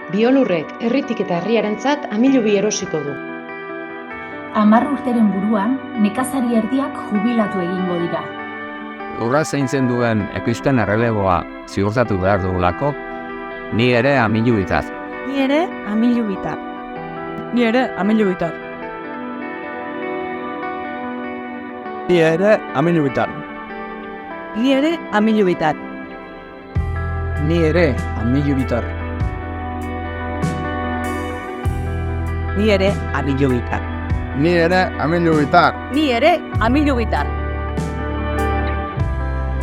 Biolurrek herritik eta herriarentzat amilubi erosiko du. 10 urteren buruan, nekazari erdiak jubilatu egingo dira. Lurra zaintzen duen ekoizpen erreleboa ziurtatu behar dugulako, ni ere amilu bitar. Ni ere amilu bitar. Ni ere amilu bitar. Ni ere amilu bitar. Ni ere amilu bitar. Ni ere amilu bitar. Ni ere amilu bitar. Ni ere amilu bitar. Ni ere amilu bitar.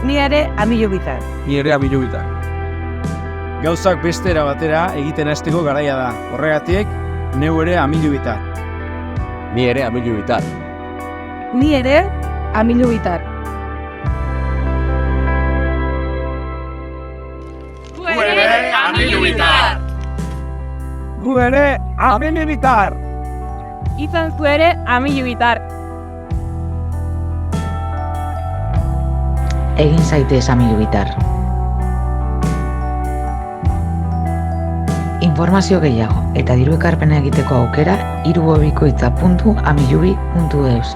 Ni ere amilu bitar. Ni ere amilu bitar. Gauzak beste era batera egiten hasteko garaia da. Horregatik, neu ere amilu bitar. Ni ere amilu bitar. Ni ere amilu bitar. Gu ere amilu bitar. Gu ere amilu bitar. Izan zu ere amilu bitar. Egin zaitez amilu bitar. Informazio gehiago eta diru ekarpena egiteko aukera www.amilubi.eus.